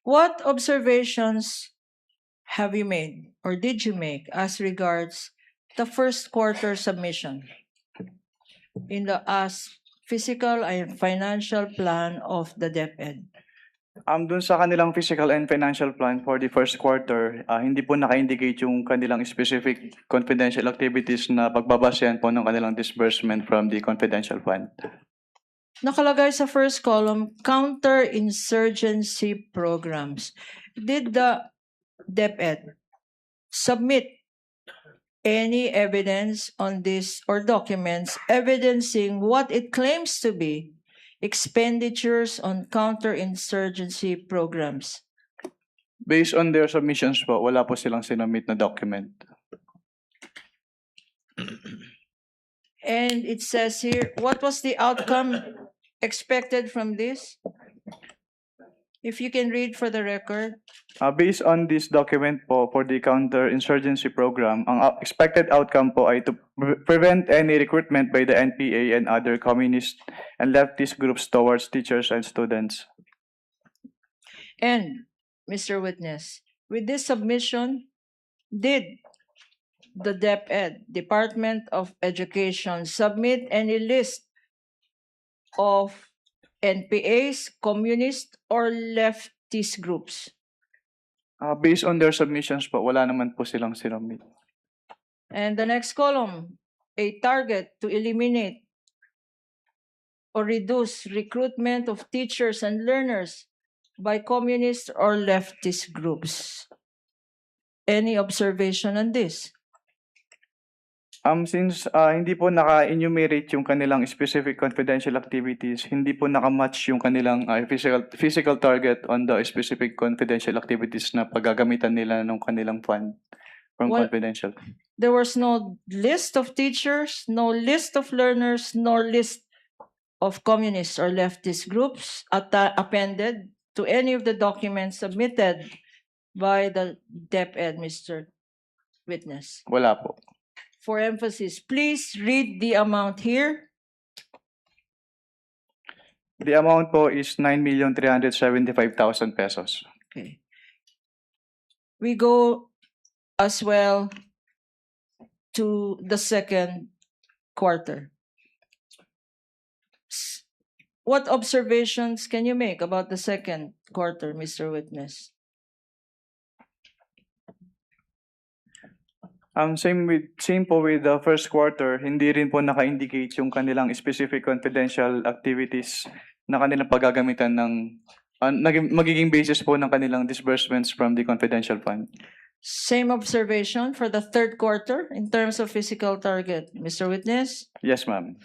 What observations have you made or did you make as regards the first quarter submission in the physical and financial plan of the DepEd? Dun sa kanilang physical and financial plan for the first quarter, hindi po naka-indicate yung kanilang specific confidential activities na pagbabasehan po ng kanilang disbursement from the confidential fund. Nakalagay sa first column, counter-insurgency programs. Did the DepEd submit any evidence on this or documents evidencing what it claims to be expenditures on counter-insurgency programs? Based on their submissions po, wala po silang sinumit na document. And it says here, what was the outcome expected from this? If you can read for the record. Based on this document po for the counter-insurgency program, ang expected outcome po ay to prevent any recruitment by the NPA and other communist and leftist groups towards teachers and students. And, Mr. Witness, with this submission, did the DepEd, Department of Education, submit any list of NPAs, communist, or leftist groups? Based on their submissions po, wala naman po silang sinumit. And the next column, a target to eliminate or reduce recruitment of teachers and learners by communist or leftist groups. Any observation on this? Since hindi po naka-enumerate yung kanilang specific confidential activities, hindi po naka-match yung kanilang physical target on the specific confidential activities na paggagamitan nila ng kanilang fund from confidential. There was no list of teachers, no list of learners, nor list of communist or leftist groups appended to any of the documents submitted by the DepEd, Mr. Witness. Wala po. For emphasis, please read the amount here. The amount po is 9,375,000 pesos. Okay. We go as well to the second quarter. What observations can you make about the second quarter, Mr. Witness? Same po with the first quarter, hindi rin po naka-indicate yung kanilang specific confidential activities na kanilang paggagamitan ng magiging basis po ng kanilang disbursements from the confidential fund. Same observation for the third quarter in terms of physical target, Mr. Witness? Yes, ma'am.